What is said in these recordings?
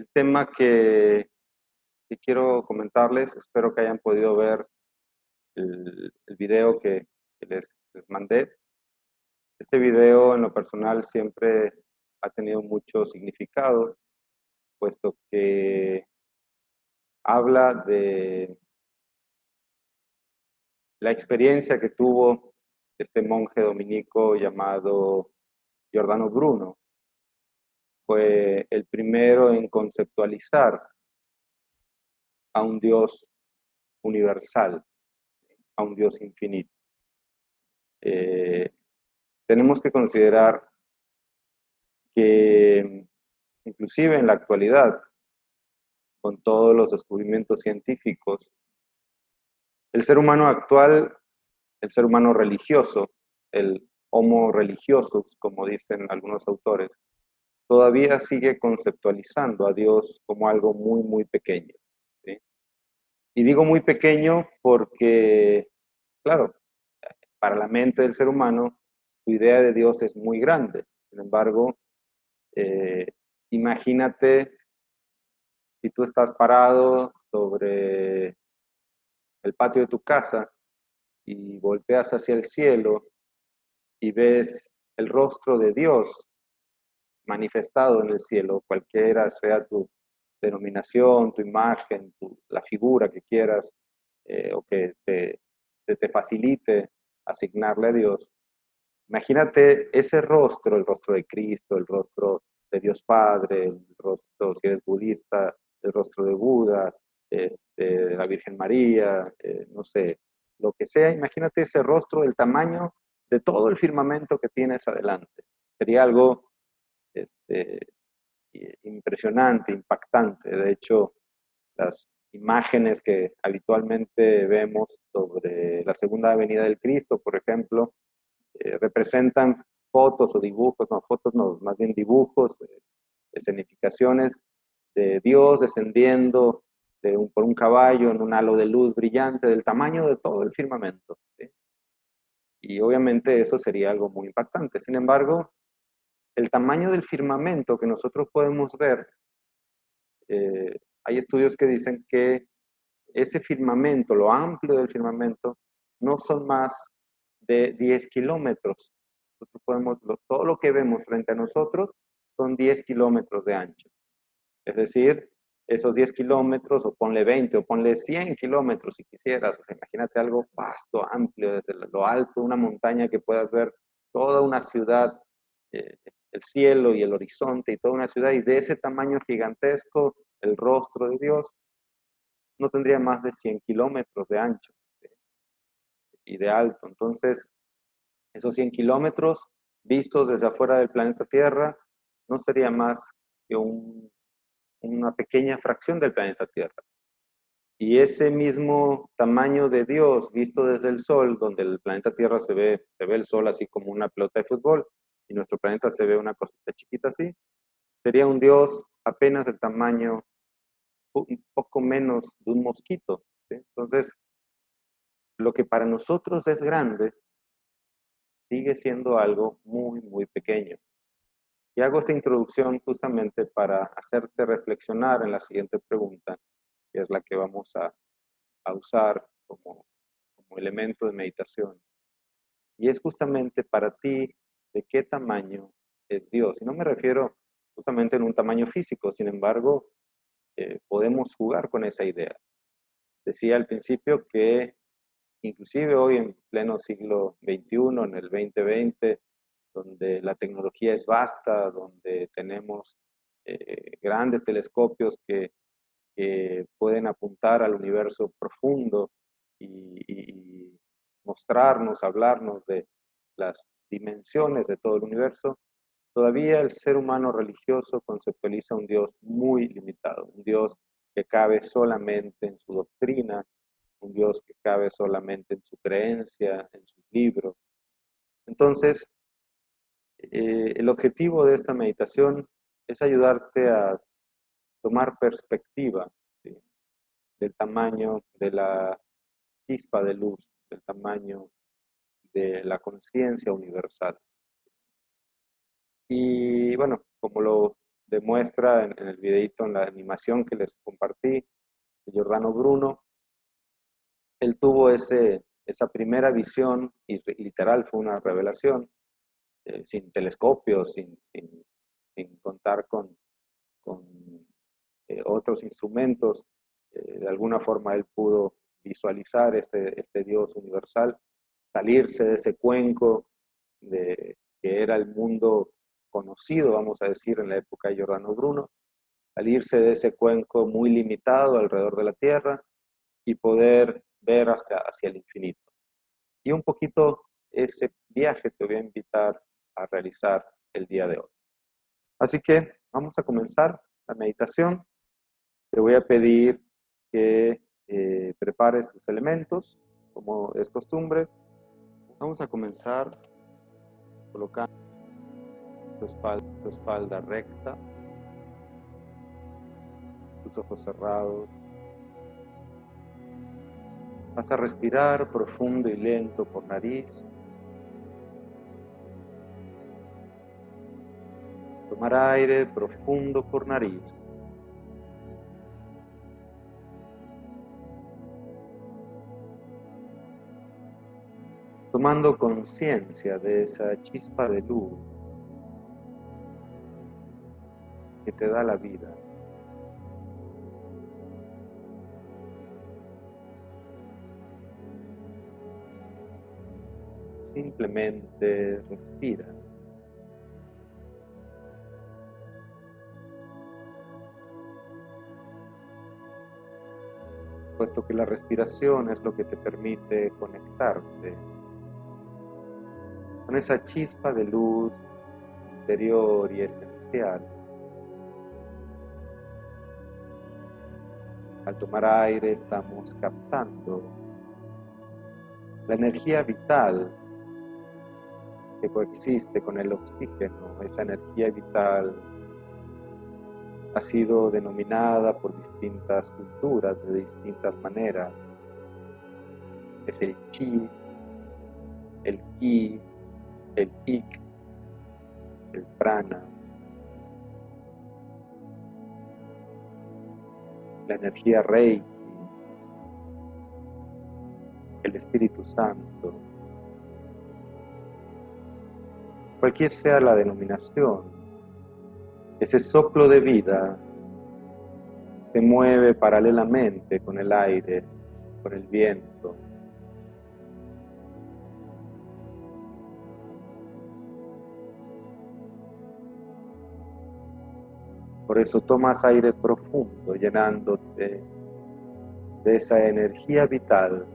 El tema que quiero comentarles, espero que hayan podido ver el video que les mandé. Este video en lo personal siempre ha tenido mucho significado, puesto que habla de la experiencia que tuvo este monje dominico llamado Giordano Bruno. Fue el primero en conceptualizar a un Dios universal, a un Dios infinito. Tenemos que considerar que inclusive en la actualidad, con todos los descubrimientos científicos, el ser humano actual, el ser humano religioso, el homo religiosus, como dicen algunos autores, todavía sigue conceptualizando a Dios como algo muy, muy pequeño, ¿sí? Y digo muy pequeño porque, claro, para la mente del ser humano, su idea de Dios es muy grande. Sin embargo, imagínate si tú estás parado sobre el patio de tu casa y volteas hacia el cielo y ves el rostro de Dios manifestado en el cielo, cualquiera sea tu denominación, tu imagen, la figura que quieras o que te facilite asignarle a Dios. Imagínate ese rostro, el rostro de Cristo, el rostro de Dios Padre, el rostro, si eres budista, el rostro de Buda, de la Virgen María, no sé, lo que sea. Imagínate ese rostro, el tamaño de todo el firmamento que tienes adelante. Sería algo impresionante, impactante. De hecho, las imágenes que habitualmente vemos sobre la segunda venida del Cristo, por ejemplo, representan fotos o dibujos, no, fotos no, más bien dibujos, escenificaciones de Dios descendiendo por un caballo en un halo de luz brillante del tamaño de todo el firmamento, ¿sí? Y obviamente eso sería algo muy impactante. Sin embargo, el tamaño del firmamento que nosotros podemos ver, hay estudios que dicen que ese firmamento, lo amplio del firmamento, no son más de 10 kilómetros. Nosotros podemos, todo lo que vemos frente a nosotros son 10 kilómetros de ancho. Es decir, esos 10 kilómetros, o ponle 20, o ponle 100 kilómetros si quisieras. O sea, imagínate algo vasto, amplio, desde lo alto, una montaña que puedas ver toda una ciudad, el cielo y el horizonte y toda una ciudad, y de ese tamaño gigantesco, el rostro de Dios, no tendría más de 100 kilómetros de ancho, ¿sí? Y de alto. Entonces, esos 100 kilómetros vistos desde afuera del planeta Tierra no sería más que una pequeña fracción del planeta Tierra. Y ese mismo tamaño de Dios visto desde el Sol, donde el planeta Tierra se ve el Sol así como una pelota de fútbol, y nuestro planeta se ve una cosita chiquita así, sería un Dios apenas del tamaño, un poco menos de un mosquito, ¿sí? Entonces, lo que para nosotros es grande, sigue siendo algo muy, muy pequeño. Y hago esta introducción justamente para hacerte reflexionar en la siguiente pregunta, que es la que vamos a usar como elemento de meditación. Y es justamente para ti, ¿de qué tamaño es Dios? Y no me refiero justamente en un tamaño físico, sin embargo, podemos jugar con esa idea. Decía al principio que inclusive hoy en pleno siglo XXI, en el 2020, donde la tecnología es vasta, donde tenemos grandes telescopios que pueden apuntar al universo profundo y mostrarnos, hablarnos de las dimensiones de todo el universo, todavía el ser humano religioso conceptualiza un Dios muy limitado, un Dios que cabe solamente en su doctrina, un Dios que cabe solamente en su creencia, en sus libros. Entonces, el objetivo de esta meditación es ayudarte a tomar perspectiva, ¿sí?, del tamaño de la chispa de luz, del tamaño de la conciencia universal. Y bueno, como lo demuestra en el videito, en la animación que les compartí, de Giordano Bruno. Él tuvo esa primera visión y literal fue una revelación, sin telescopios, sin contar con otros instrumentos. De alguna forma él pudo visualizar este Dios universal, salirse de ese cuenco que era el mundo conocido, vamos a decir, en la época de Giordano Bruno, salirse de ese cuenco muy limitado alrededor de la Tierra y poder ver hacia el infinito. Y un poquito ese viaje te voy a invitar a realizar el día de hoy. Así que vamos a comenzar la meditación. Te voy a pedir que prepares tus elementos, como es costumbre. Vamos a comenzar colocando tu espalda recta, tus ojos cerrados. Vas a respirar profundo y lento por nariz. Tomar aire profundo por nariz. Tomando conciencia de esa chispa de luz que te da la vida. Simplemente respira. Puesto que la respiración es lo que te permite conectarte con esa chispa de luz interior y esencial. Al tomar aire estamos captando la energía vital que coexiste con el oxígeno. Esa energía vital ha sido denominada por distintas culturas de distintas maneras. Es el chi, el ki, el ik, el prana, la energía reiki, el Espíritu Santo. Cualquier sea la denominación, ese soplo de vida se mueve paralelamente con el aire, con el viento. Por eso tomas aire profundo, llenándote de esa energía vital.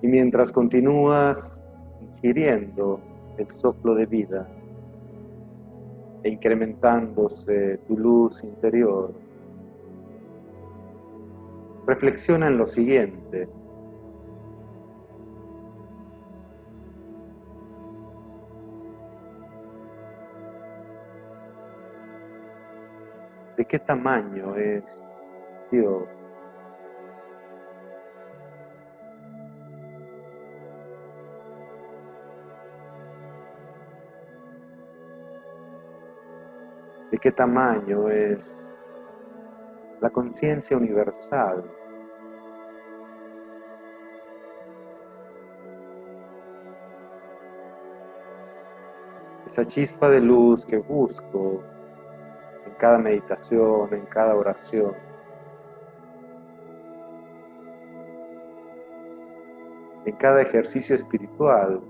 Y mientras continúas ingiriendo el soplo de vida e incrementándose tu luz interior, reflexiona en lo siguiente. ¿De qué tamaño es Dios? ¿De qué tamaño es la conciencia universal? Esa chispa de luz que busco en cada meditación, en cada oración. En cada ejercicio espiritual,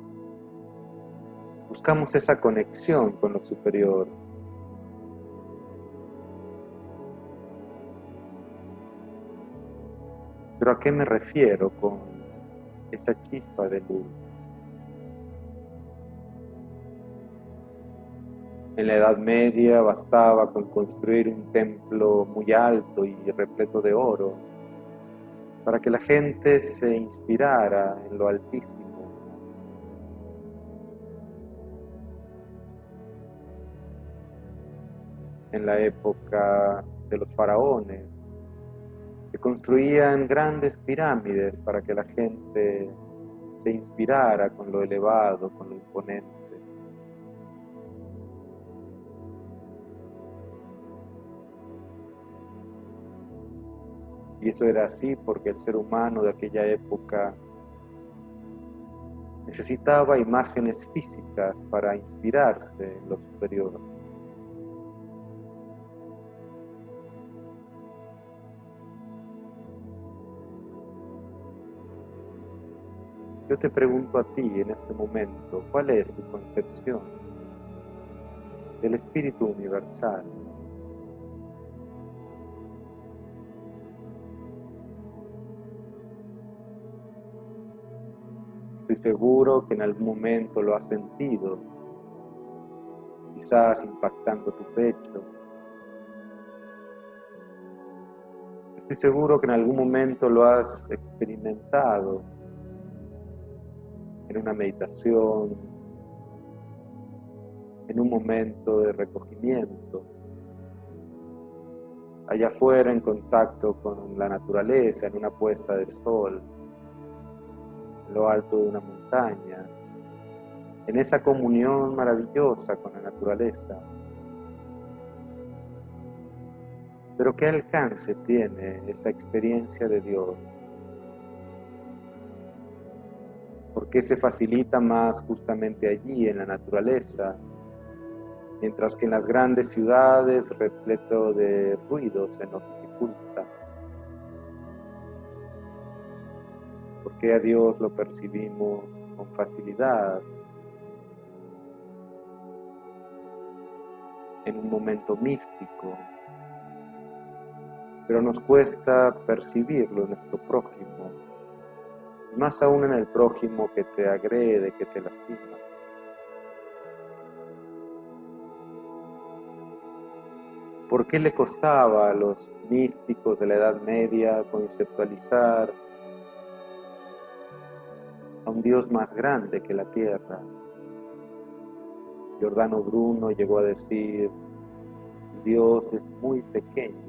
buscamos esa conexión con lo superior. ¿Pero a qué me refiero con esa chispa de luz? En la Edad Media bastaba con construir un templo muy alto y repleto de oro para que la gente se inspirara en lo altísimo. En la época de los faraones, construían grandes pirámides para que la gente se inspirara con lo elevado, con lo imponente. Y eso era así porque el ser humano de aquella época necesitaba imágenes físicas para inspirarse en lo superior. Yo te pregunto a ti en este momento, ¿cuál es tu concepción del Espíritu Universal? Estoy seguro que en algún momento lo has sentido, quizás impactando tu pecho. Estoy seguro que en algún momento lo has experimentado en una meditación, en un momento de recogimiento, allá afuera en contacto con la naturaleza, en una puesta de sol, en lo alto de una montaña, en esa comunión maravillosa con la naturaleza. Pero ¿qué alcance tiene esa experiencia de Dios? ¿Por qué se facilita más justamente allí, en la naturaleza, mientras que en las grandes ciudades, repleto de ruido, se nos dificulta? ¿Por qué a Dios lo percibimos con facilidad en un momento místico, pero nos cuesta percibirlo en nuestro prójimo, y más aún en el prójimo que te agrede, que te lastima? ¿Por qué le costaba a los místicos de la Edad Media conceptualizar a un Dios más grande que la tierra? Giordano Bruno llegó a decir, Dios es muy pequeño.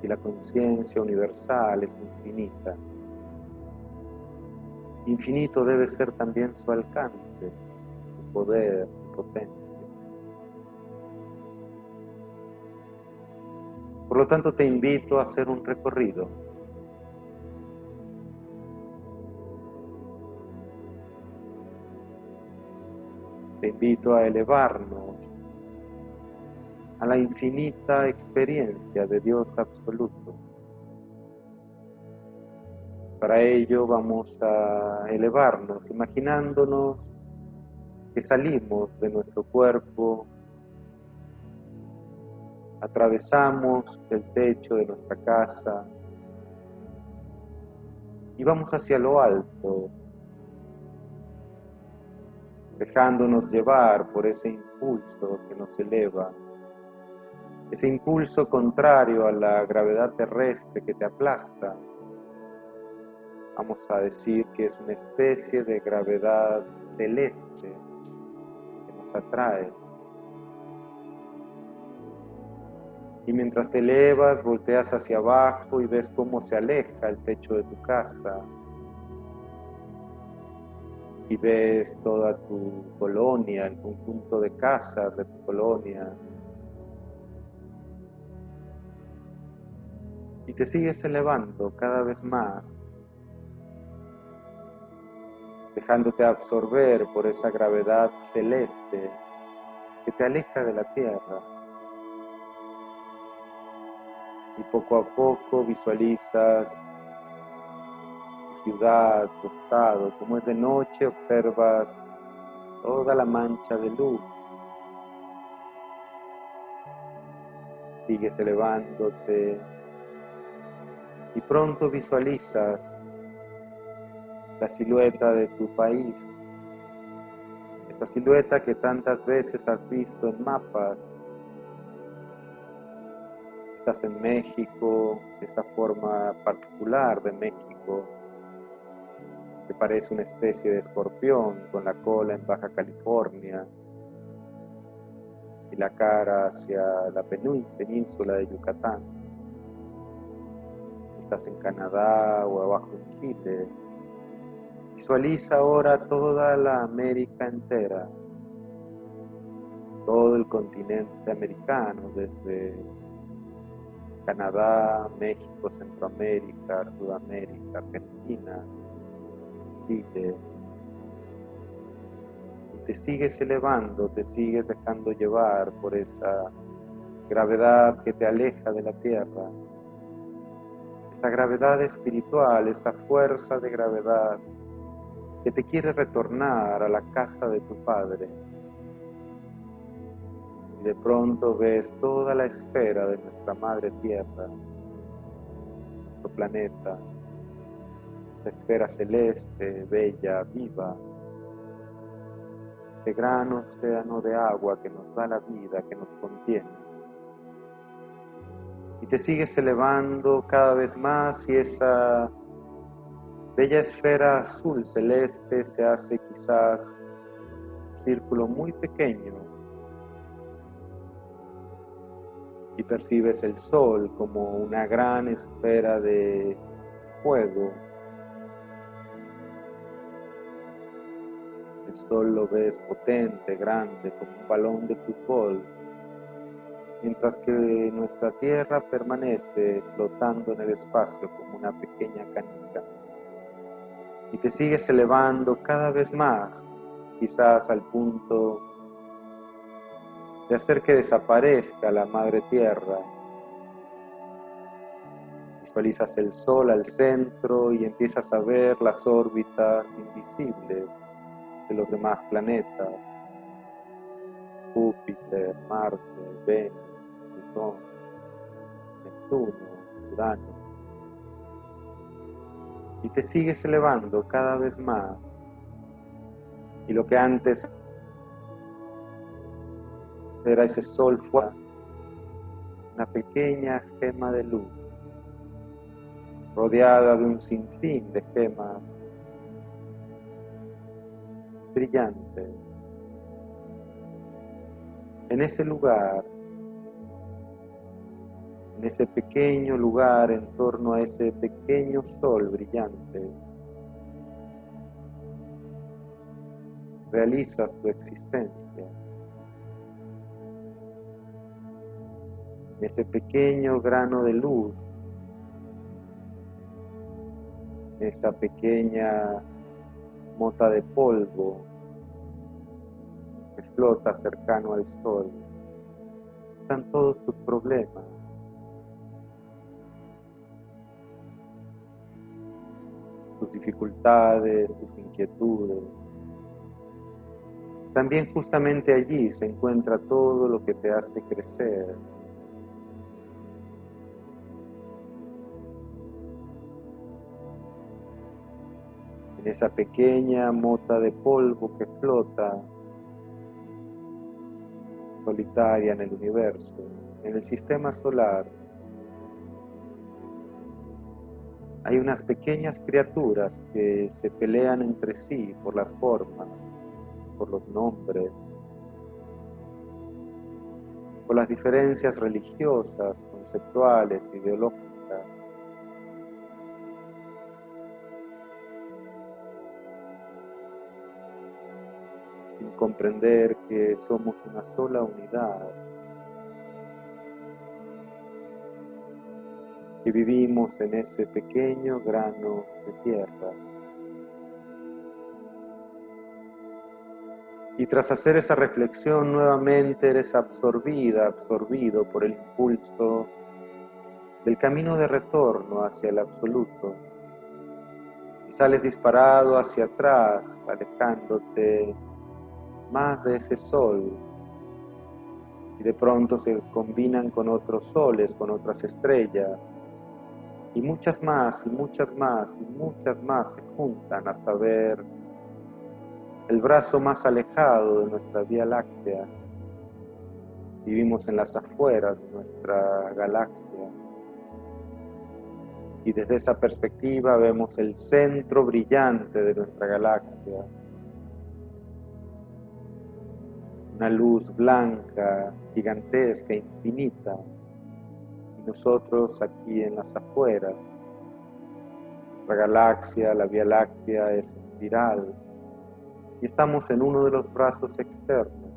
Y la conciencia universal es infinita. Infinito debe ser también su alcance, su poder, su potencia. Por lo tanto, te invito a hacer un recorrido. Te invito a elevarnos a la infinita experiencia de Dios absoluto. Para ello vamos a elevarnos, imaginándonos que salimos de nuestro cuerpo, atravesamos el techo de nuestra casa y vamos hacia lo alto, dejándonos llevar por ese impulso que nos eleva, ese impulso contrario a la gravedad terrestre que te aplasta. Vamos a decir que es una especie de gravedad celeste que nos atrae. Y mientras te elevas, volteas hacia abajo y ves cómo se aleja el techo de tu casa. Y ves toda tu colonia, el conjunto de casas de tu colonia. Y te sigues elevando cada vez más, dejándote absorber por esa gravedad celeste que te aleja de la tierra. Y poco a poco visualizas tu ciudad, tu estado. Como es de noche, observas toda la mancha de luz. Sigues elevándote y pronto visualizas la silueta de tu país, esa silueta que tantas veces has visto en mapas. Estás en México, esa forma particular de México, que parece una especie de escorpión con la cola en Baja California. la cara hacia la península de Yucatán. Estás en Canadá o abajo en Chile. Visualiza ahora toda la América entera, todo el continente americano, desde Canadá, México, Centroamérica, Sudamérica, Argentina, Chile. Y te sigues elevando, te sigues dejando llevar por esa gravedad que te aleja de la tierra. Esa gravedad espiritual, esa fuerza de gravedad que te quiere retornar a la casa de tu Padre. Y de pronto ves toda la esfera de nuestra Madre Tierra, nuestro planeta, la esfera celeste, bella, viva, ese gran océano de agua que nos da la vida, que nos contiene. Y te sigues elevando cada vez más y esa bella esfera azul celeste se hace quizás un círculo muy pequeño y percibes el sol como una gran esfera de fuego. El sol lo ves potente, grande, como un balón de fútbol, mientras que nuestra tierra permanece flotando en el espacio como una pequeña canica. Y te sigues elevando cada vez más, quizás al punto de hacer que desaparezca la Madre Tierra. Visualizas el Sol al centro y empiezas a ver las órbitas invisibles de los demás planetas: Júpiter, Marte, Venus, Plutón, Neptuno, Urano. Y te sigues elevando cada vez más. Y lo que antes era ese sol fuera, una pequeña gema de luz, rodeada de un sinfín de gemas brillantes. En ese lugar, en ese pequeño lugar, en torno a ese pequeño sol brillante, realizas tu existencia. En ese pequeño grano de luz, en esa pequeña mota de polvo que flota cercano al sol, están todos tus problemas. Tus dificultades, tus inquietudes. También justamente allí se encuentra todo lo que te hace crecer. En esa pequeña mota de polvo que flota solitaria en el universo, en el sistema solar, hay unas pequeñas criaturas que se pelean entre sí por las formas, por los nombres, por las diferencias religiosas, conceptuales, ideológicas. Sin comprender que somos una sola unidad, que vivimos en ese pequeño grano de tierra. Y tras hacer esa reflexión nuevamente eres absorbido por el impulso del camino de retorno hacia el absoluto. Y sales disparado hacia atrás, alejándote más de ese sol. Y de pronto se combinan con otros soles, con otras estrellas. Y muchas más, y muchas más, y muchas más se juntan hasta ver el brazo más alejado de nuestra Vía Láctea. Vivimos en las afueras de nuestra galaxia. Y desde esa perspectiva vemos el centro brillante de nuestra galaxia. una luz blanca, gigantesca, infinita, y nosotros aquí en las afueras. Nuestra galaxia, la Vía Láctea, es espiral, y estamos en uno de los brazos externos,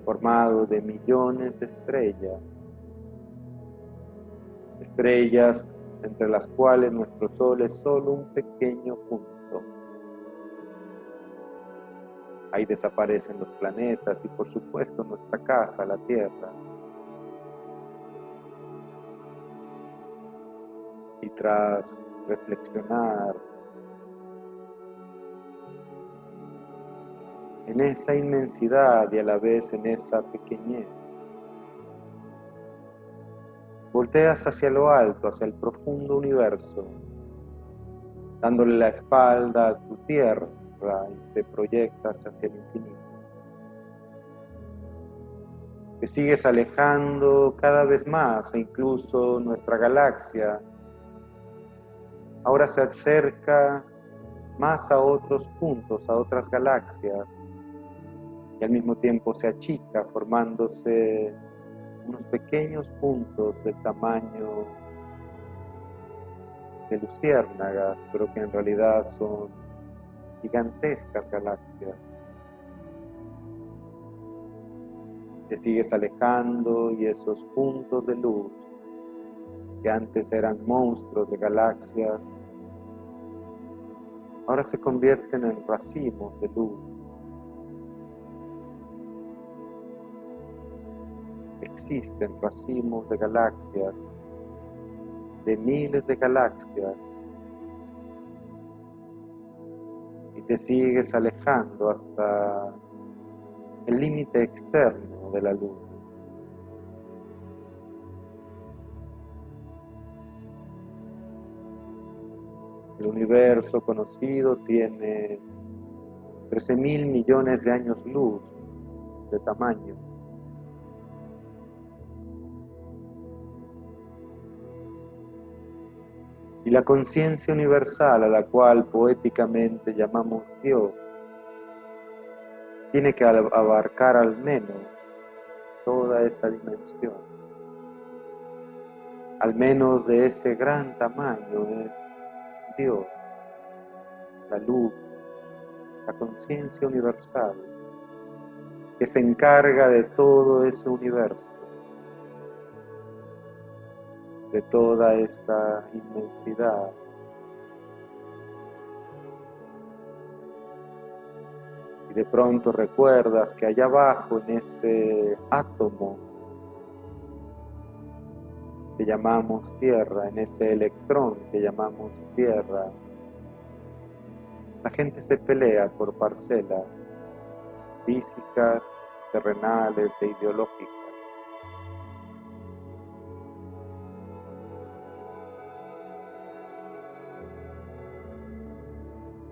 formado de millones de estrellas, estrellas entre las cuales nuestro Sol es solo un pequeño punto. Ahí desaparecen los planetas y por supuesto nuestra casa, la Tierra. Y tras reflexionar en esa inmensidad y a la vez en esa pequeñez, volteas hacia lo alto, hacia el profundo universo, dándole la espalda a tu tierra y te proyectas hacia el infinito. Te sigues alejando cada vez más e incluso nuestra galaxia ahora se acerca más a otros puntos, a otras galaxias, y al mismo tiempo se achica, formándose unos pequeños puntos del tamaño de luciérnagas, pero que en realidad son gigantescas galaxias. Te sigues alejando y esos puntos de luz, que antes eran monstruos de galaxias, ahora se convierten en racimos de luz. Existen racimos de galaxias, de miles de galaxias, y te sigues alejando hasta el límite externo de la luz. El universo conocido tiene 13.000 millones de años luz de tamaño. Y la conciencia universal, a la cual poéticamente llamamos Dios, tiene que abarcar al menos toda esa dimensión. Al menos de ese gran tamaño es Dios, la luz, la conciencia universal, que se encarga de todo ese universo, de toda esa inmensidad. Y de pronto recuerdas que allá abajo en ese átomo que llamamos Tierra, en ese electrón que llamamos Tierra, la gente se pelea por parcelas físicas, terrenales e ideológicas.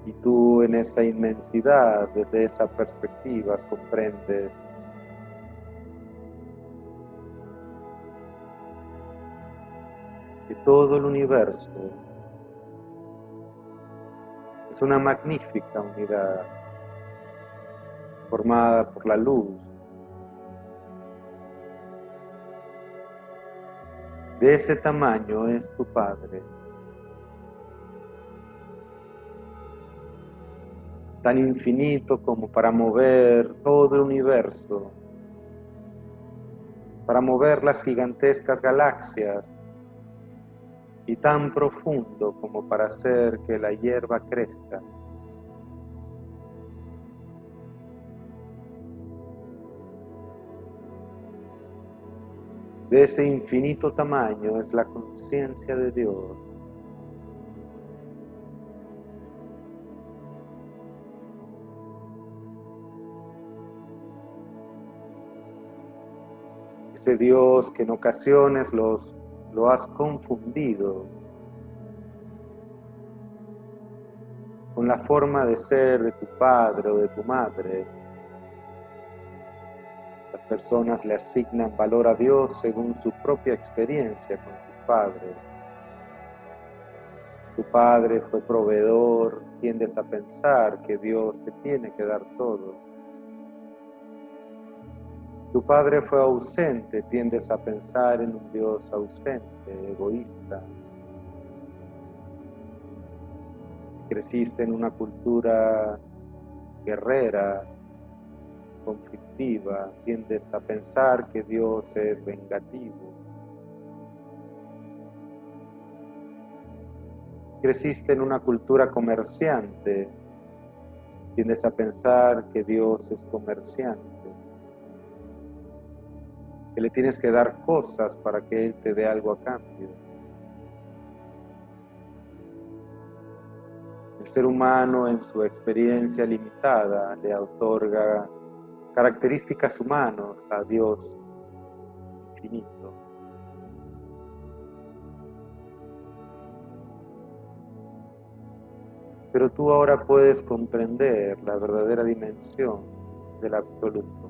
Y tú en esa inmensidad, desde esa perspectiva, comprendes que todo el universo es una magnífica unidad formada por la luz. De ese tamaño es tu Padre, tan infinito como para mover todo el universo, para mover las gigantescas galaxias, y tan profundo como para hacer que la hierba crezca. De ese infinito tamaño es la conciencia de Dios. Ese Dios que en ocasiones lo has confundido con la forma de ser de tu padre o de tu madre. Las personas le asignan valor a Dios según su propia experiencia con sus padres. tu padre fue proveedor, tiendes a pensar que Dios te tiene que dar todo. Tu padre fue ausente, tiendes a pensar en un Dios ausente, egoísta. Creciste en una cultura guerrera, conflictiva, tiendes a pensar que Dios es vengativo. Creciste en una cultura comerciante, tiendes a pensar que Dios es comerciante, que le tienes que dar cosas para que Él te dé algo a cambio. El ser humano en su experiencia limitada le otorga características humanas a Dios infinito. Pero tú ahora puedes comprender la verdadera dimensión del absoluto.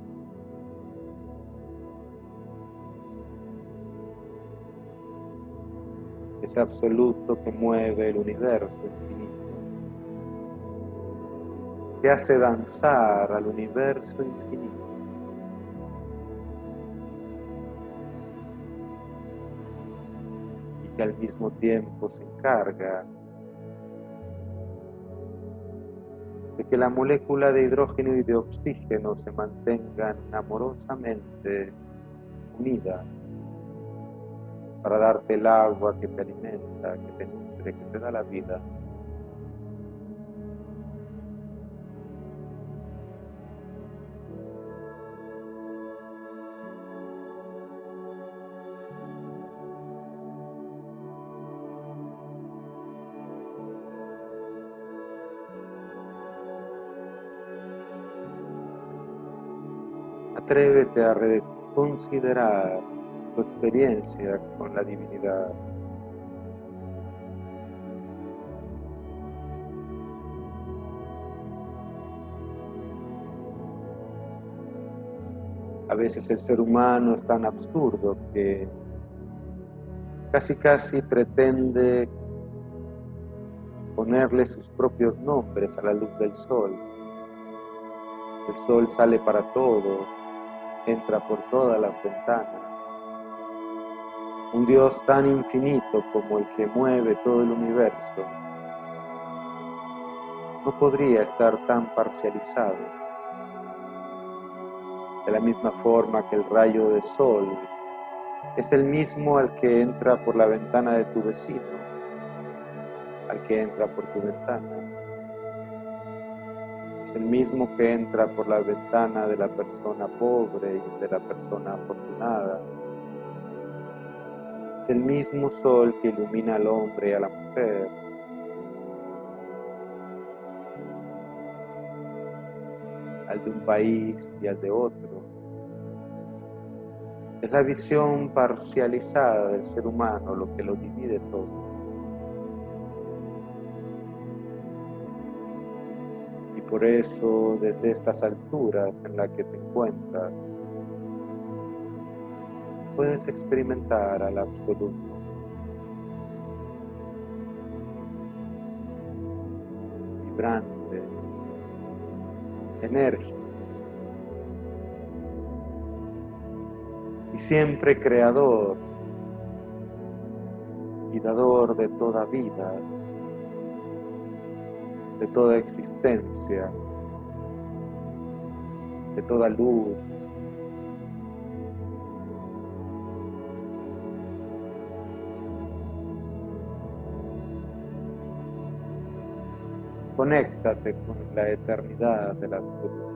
Ese absoluto que mueve el universo infinito, que hace danzar al universo infinito. Y que al mismo tiempo se encarga de que la molécula de hidrógeno y de oxígeno se mantengan amorosamente unidas para darte el agua que te alimenta, que te nutre, que te da la vida. Atrévete a reconsiderar tu experiencia con la divinidad. A veces el ser humano es tan absurdo que casi pretende ponerle sus propios nombres a la luz del sol. El sol sale para todos, entra por todas las ventanas. Un Dios tan infinito como el que mueve todo el universo no podría estar tan parcializado. De la misma forma que el rayo de sol es el mismo al que entra por la ventana de tu vecino, al que entra por tu ventana. Es el mismo que entra por la ventana de la persona pobre y de la persona afortunada. Es el mismo sol que ilumina al hombre y a la mujer. Al de un país y al de otro. Es la visión parcializada del ser humano lo que lo divide todo. Y por eso, desde estas alturas en las que te encuentras, puedes experimentar al absoluto. Vibrante, enérgico y siempre creador y dador de toda vida, de toda existencia, de toda luz. Conéctate con la eternidad del absoluto.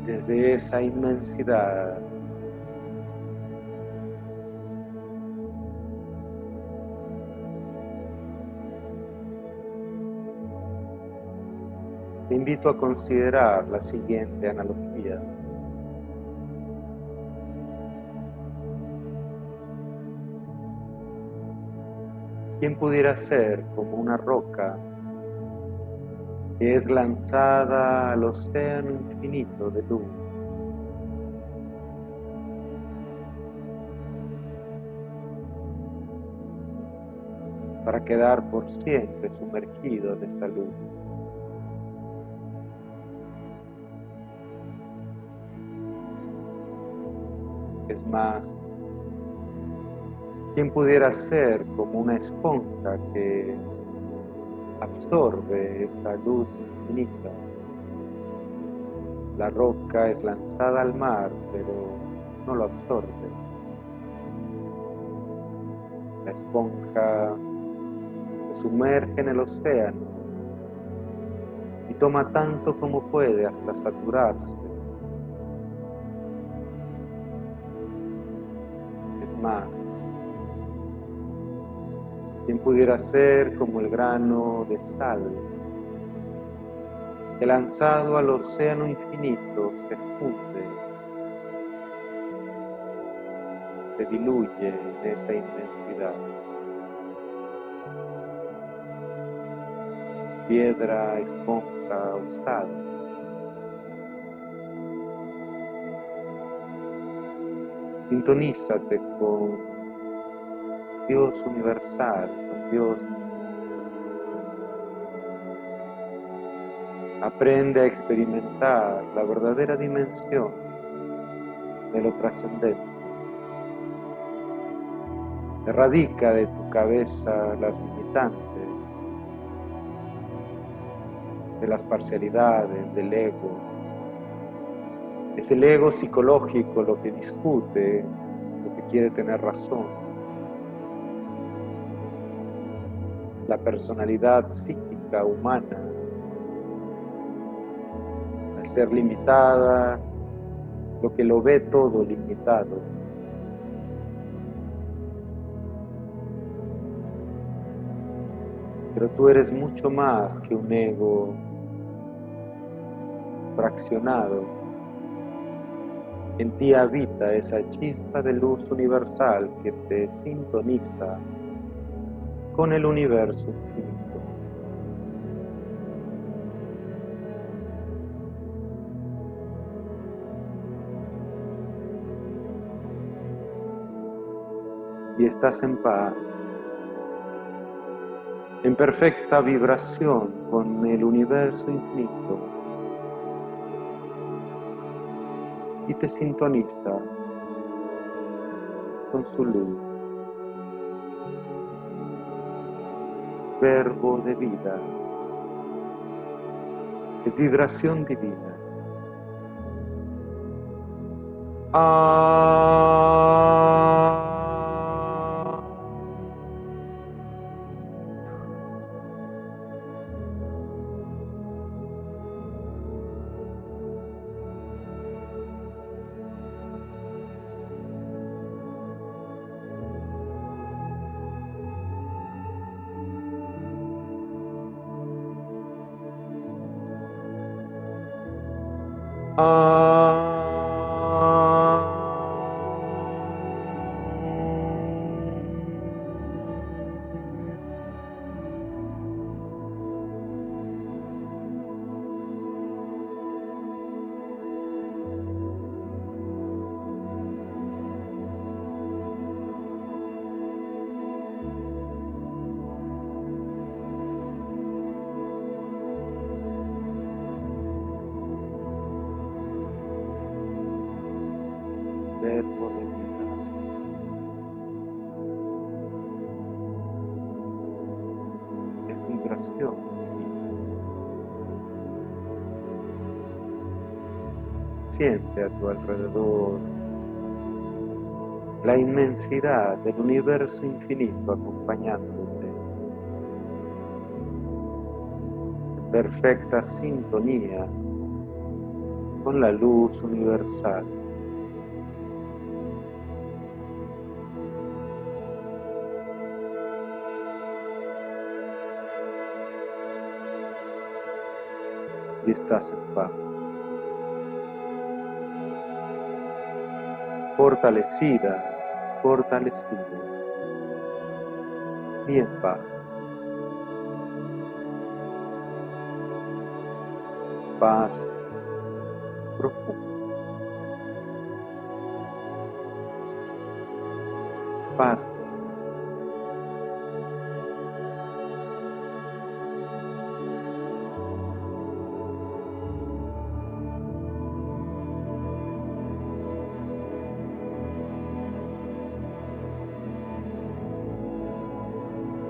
desde esa inmensidad, te invito a considerar la siguiente analogía. ¿Quién pudiera ser como una roca que es lanzada al océano infinito de luz? Para quedar por siempre sumergido en esa luz. Es más, ¿quién pudiera ser como una esponja que absorbe esa luz infinita? La roca es lanzada al mar, pero no lo absorbe. La esponja se sumerge en el océano y toma tanto como puede hasta saturarse. Es más, ¿quién pudiera ser como el grano de sal que lanzado al océano infinito se funde, se diluye en esa inmensidad? Piedra, esponja o sal. Sintonízate con Dios universal, con Dios. Aprende a experimentar la verdadera dimensión de lo trascendente. Erradica de tu cabeza las limitantes, de las parcialidades, del ego. Es el ego psicológico lo que discute, lo que quiere tener razón. La personalidad psíquica humana, al ser limitada, lo que lo ve todo limitado. Pero tú eres mucho más que un ego fraccionado. En ti habita esa chispa de luz universal que te sintoniza con el universo infinito. Y estás en paz, en perfecta vibración con el universo infinito. Y te sintonizas con su luz, verbo de vida, es vibración divina. Verbo de vida. Es vibración divina. Siente a tu alrededor la inmensidad del universo infinito acompañándote. En perfecta sintonía con la luz universal. Y estás en paz, fortalecida, fortalecido y en paz. Paz profunda, paz profunda.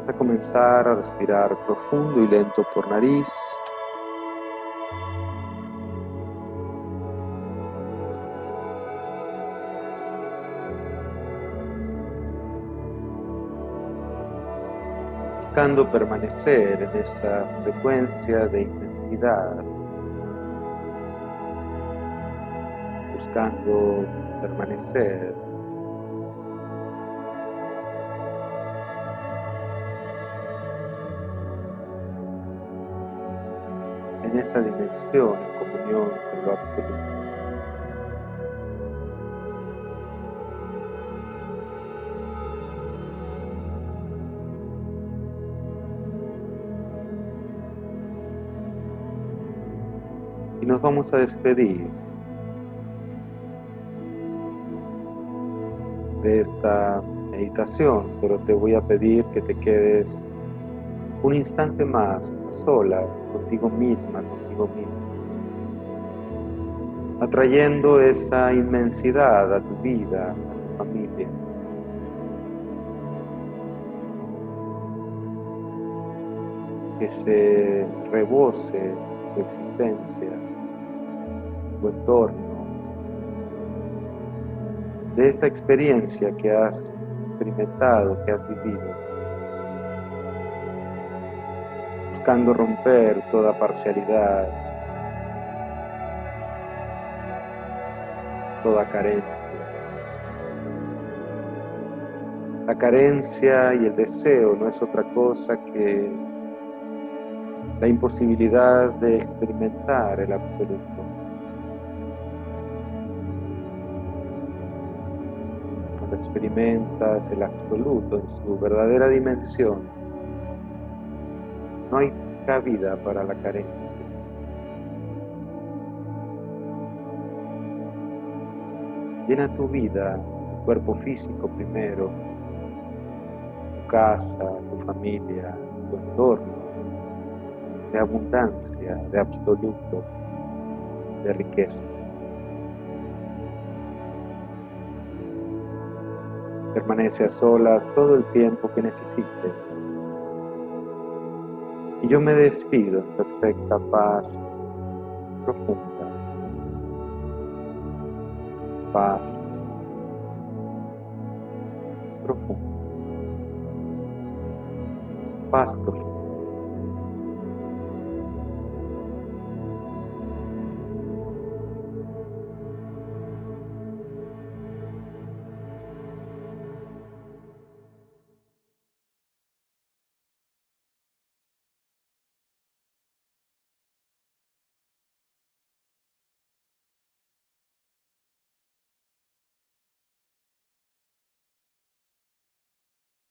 A comenzar a respirar profundo y lento por nariz. Buscando permanecer en esa frecuencia de intensidad, buscando permanecer en esa dimensión, en comunión con lo absoluto. Y nos vamos a despedir de esta meditación, pero te voy a pedir que te quedes un instante más a solas contigo misma, contigo mismo, atrayendo esa inmensidad a tu vida, a tu familia. Que se rebose tu existencia, tu entorno, de esta experiencia que has experimentado, que has vivido, buscando romper toda parcialidad, toda carencia. La carencia y el deseo no es otra cosa que la imposibilidad de experimentar el absoluto. Cuando experimentas el absoluto en su verdadera dimensión, no hay cabida para la carencia. Llena tu vida, tu cuerpo físico primero, tu casa, tu familia, tu entorno, de abundancia, de absoluto, de riqueza. Permanece a solas todo el tiempo que necesites. Y yo me despido en perfecta paz profunda. Paz profunda. Paz profunda.